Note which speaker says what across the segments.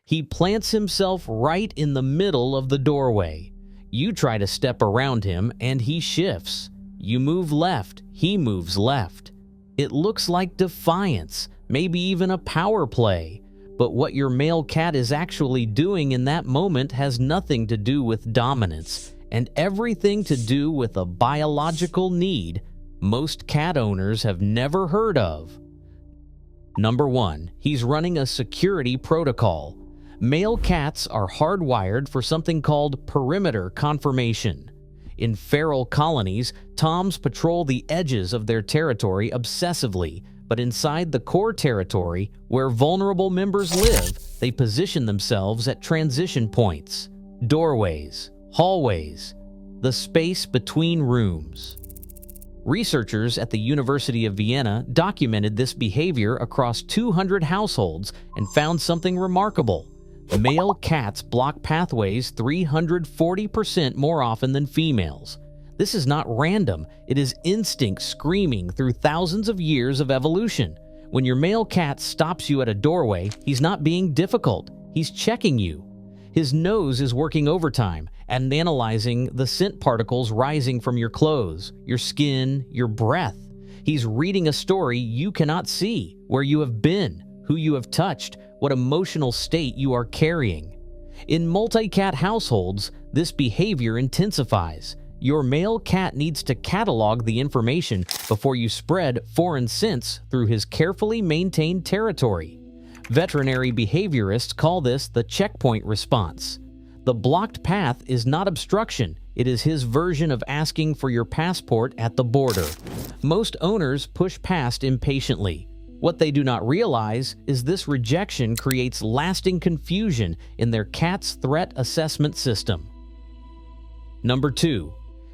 Speaker 1: He plants himself right in the middle of the doorway. You try to step around him and he shifts. You move left, he moves left. It looks like defiance, maybe even a power play. But what your male cat is actually doing in that moment has nothing to do with dominance and everything to do with a biological need most cat owners have never heard of. Number 1, he's running a security protocol. Male cats are hardwired for something called perimeter conformation. In feral colonies, toms patrol the edges of their territory obsessively, but inside the core territory, where vulnerable members live, they position themselves at transition points, doorways, hallways, the space between rooms. Researchers at the University of Vienna documented this behavior across 200 households and found something remarkable. Male cats block pathways 340% more often than females. This is not random, it is instinct screaming through thousands of years of evolution. When your male cat stops you at a doorway, he's not being difficult, he's checking you. His nose is working overtime and analyzing the scent particles rising from your clothes, your skin, your breath. He's reading a story you cannot see, where you have been, who you have touched, what emotional state you are carrying. In multi-cat households, this behavior intensifies. Your male cat needs to catalog the information before you spread foreign scents through his carefully maintained territory. Veterinary behaviorists call this the checkpoint response. The blocked path is not obstruction, it is his version of asking for your passport at the border. Most owners push past impatiently. What they do not realize is this rejection creates lasting confusion in their cat's threat assessment system. Number 2,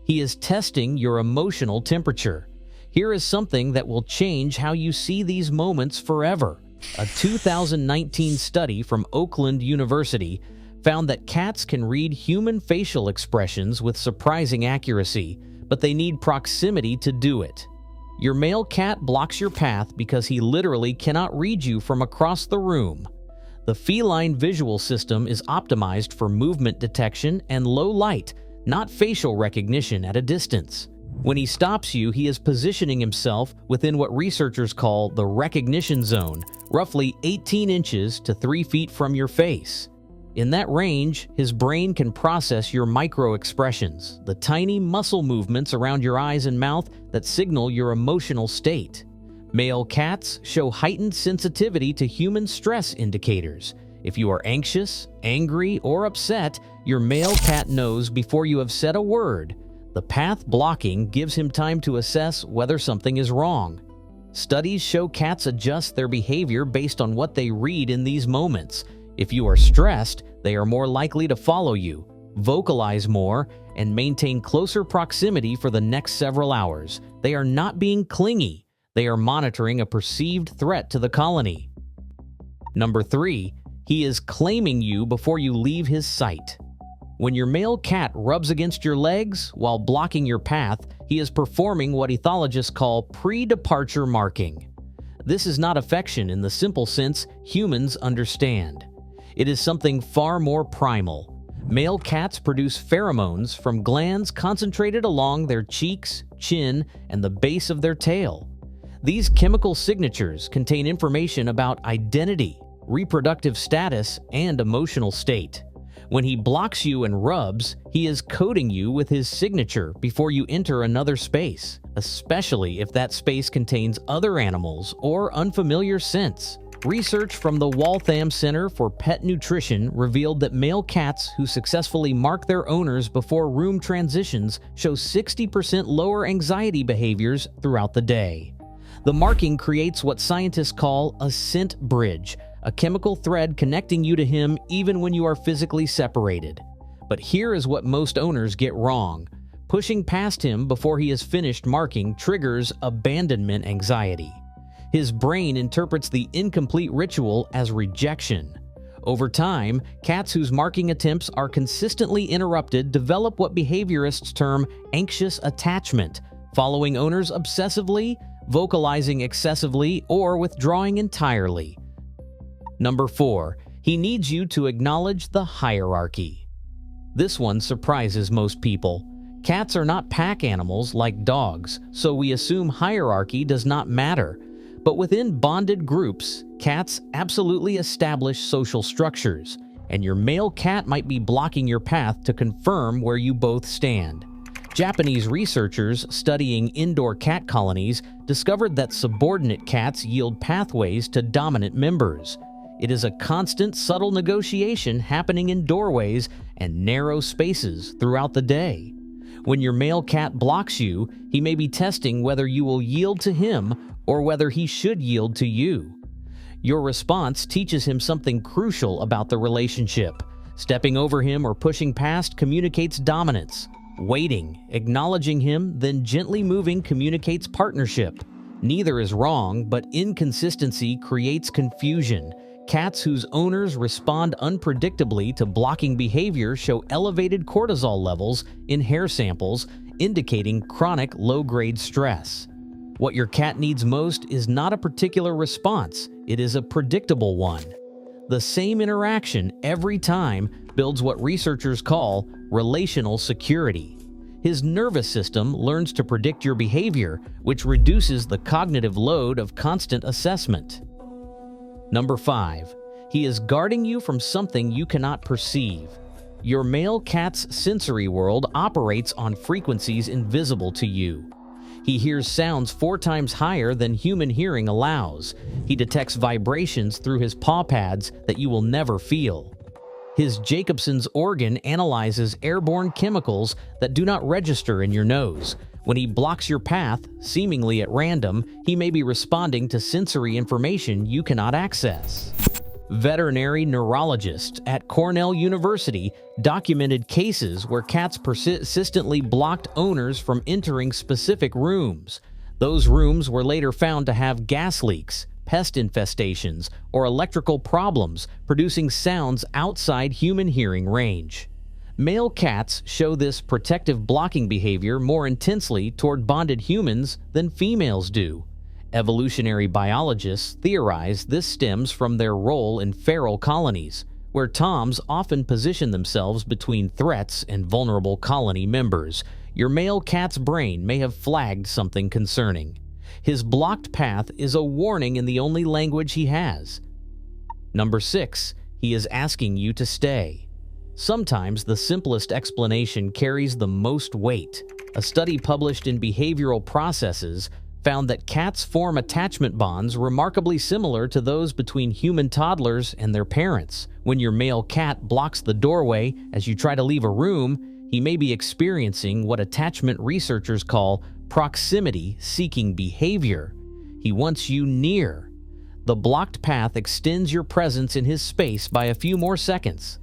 Speaker 1: he is testing your emotional temperature. Here is something that will change how you see these moments forever. A 2019 study from Oakland University found that cats can read human facial expressions with surprising accuracy, but they need proximity to do it. Your male cat blocks your path because he literally cannot read you from across the room. The feline visual system is optimized for movement detection and low light, not facial recognition at a distance. When he stops you, he is positioning himself within what researchers call the recognition zone, roughly 18 inches to 3 feet from your face. In that range, his brain can process your micro-expressions, the tiny muscle movements around your eyes and mouth that signal your emotional state. Male cats show heightened sensitivity to human stress indicators. If you are anxious, angry, or upset, your male cat knows before you have said a word. The path blocking gives him time to assess whether something is wrong. Studies show cats adjust their behavior based on what they read in these moments. If you are stressed, they are more likely to follow you, vocalize more, and maintain closer proximity for the next several hours. They are not being clingy. They are monitoring a perceived threat to the colony. Number 3, he is claiming you before you leave his sight. When your male cat rubs against your legs while blocking your path, he is performing what ethologists call pre-departure marking. This is not affection in the simple sense humans understand. It is something far more primal. Male cats produce pheromones from glands concentrated along their cheeks, chin, and the base of their tail. These chemical signatures contain information about identity, reproductive status, and emotional state. When he blocks you and rubs, he is coding you with his signature before you enter another space, especially if that space contains other animals or unfamiliar scents. Research from the Waltham Center for Pet Nutrition revealed that male cats who successfully mark their owners before room transitions show 60% lower anxiety behaviors throughout the day. The marking creates what scientists call a scent bridge, a chemical thread connecting you to him even when you are physically separated. But here is what most owners get wrong. Pushing past him before he has finished marking triggers abandonment anxiety. His brain interprets the incomplete ritual as rejection. Over time, cats whose marking attempts are consistently interrupted develop what behaviorists term anxious attachment, following owners obsessively, vocalizing excessively, or withdrawing entirely. Number 4, He needs you to acknowledge the hierarchy. This one surprises most people. Cats are not pack animals like dogs, so we assume hierarchy does not matter. But within bonded groups, cats absolutely establish social structures, and your male cat might be blocking your path to confirm where you both stand. Japanese researchers studying indoor cat colonies discovered that subordinate cats yield pathways to dominant members. It is a constant, subtle negotiation happening in doorways and narrow spaces throughout the day. When your male cat blocks you, he may be testing whether you will yield to him or whether he should yield to you. Your response teaches him something crucial about the relationship. Stepping over him or pushing past communicates dominance. Waiting, acknowledging him, then gently moving communicates partnership. Neither is wrong, but inconsistency creates confusion. Cats whose owners respond unpredictably to blocking behavior show elevated cortisol levels in hair samples, indicating chronic low-grade stress. What your cat needs most is not a particular response, it is a predictable one. The same interaction every time builds what researchers call relational security. His nervous system learns to predict your behavior, which reduces the cognitive load of constant assessment. Number 5. He is guarding you from something you cannot perceive. Your male cat's sensory world operates on frequencies invisible to you. He hears sounds 4 times higher than human hearing allows. He detects vibrations through his paw pads that you will never feel. His Jacobson's organ analyzes airborne chemicals that do not register in your nose. When he blocks your path, seemingly at random, he may be responding to sensory information you cannot access. Veterinary neurologists at Cornell University documented cases where cats persistently blocked owners from entering specific rooms. Those rooms were later found to have gas leaks, pest infestations, or electrical problems, producing sounds outside human hearing range. Male cats show this protective blocking behavior more intensely toward bonded humans than females do. Evolutionary biologists theorize this stems from their role in feral colonies, where toms often position themselves between threats and vulnerable colony members. Your male cat's brain may have flagged something concerning. His blocked path is a warning in the only language he has. Number 6. He is asking you to stay. Sometimes the simplest explanation carries the most weight. A study published in Behavioral Processes found that cats form attachment bonds remarkably similar to those between human toddlers and their parents. When your male cat blocks the doorway as you try to leave a room, he may be experiencing what attachment researchers call proximity-seeking behavior. He wants you near. The blocked path extends your presence in his space by a few more seconds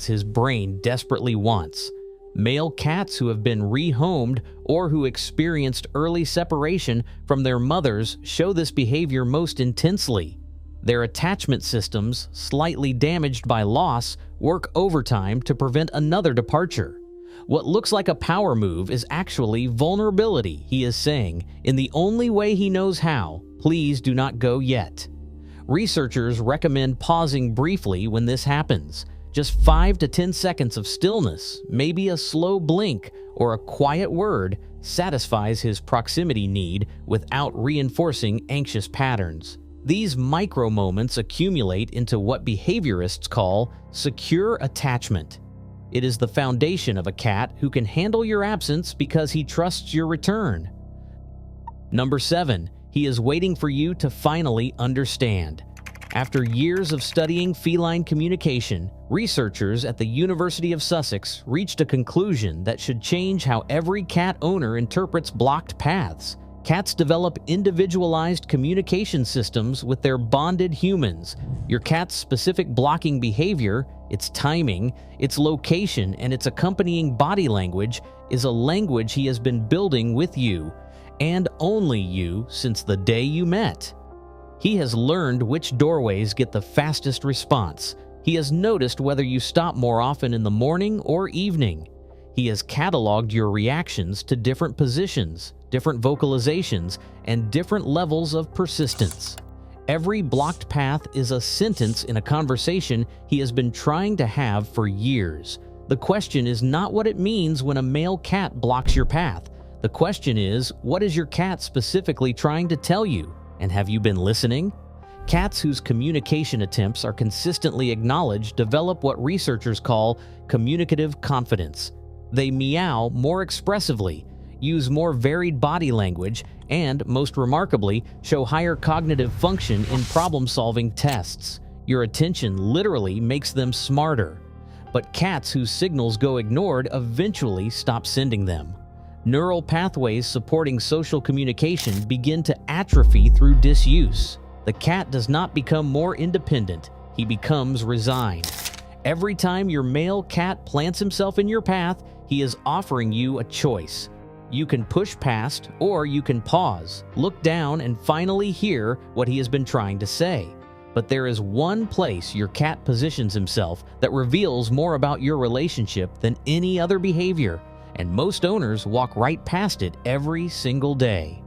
Speaker 1: his brain desperately wants. Male cats who have been rehomed or who experienced early separation from their mothers show this behavior most intensely. Their attachment systems, slightly damaged by loss, work overtime to prevent another departure. What looks like a power move is actually vulnerability, he is saying, in the only way he knows how. Please do not go yet. Researchers recommend pausing briefly when this happens. Just 5 to 10 seconds of stillness, maybe a slow blink or a quiet word, satisfies his proximity need without reinforcing anxious patterns. These micro moments accumulate into what behaviorists call secure attachment. It is the foundation of a cat who can handle your absence because he trusts your return. Number 7. He is waiting for you to finally understand. After years of studying feline communication, researchers at the University of Sussex reached a conclusion that should change how every cat owner interprets blocked paths. Cats develop individualized communication systems with their bonded humans. Your cat's specific blocking behavior, its timing, its location, and its accompanying body language is a language he has been building with you, and only you, since the day you met. He has learned which doorways get the fastest response. He has noticed whether you stop more often in the morning or evening. He has cataloged your reactions to different positions, different vocalizations, and different levels of persistence. Every blocked path is a sentence in a conversation he has been trying to have for years. The question is not what it means when a male cat blocks your path. The question is, what is your cat specifically trying to tell you? And have you been listening? Cats whose communication attempts are consistently acknowledged develop what researchers call communicative confidence. They meow more expressively, use more varied body language, and, most remarkably, show higher cognitive function in problem-solving tests. Your attention literally makes them smarter. But cats whose signals go ignored eventually stop sending them. Neural pathways supporting social communication begin to atrophy through disuse. The cat does not become more independent, he becomes resigned. Every time your male cat plants himself in your path, he is offering you a choice. You can push past, or you can pause, look down, and finally hear what he has been trying to say. But there is one place your cat positions himself that reveals more about your relationship than any other behavior, and most owners walk right past it every single day.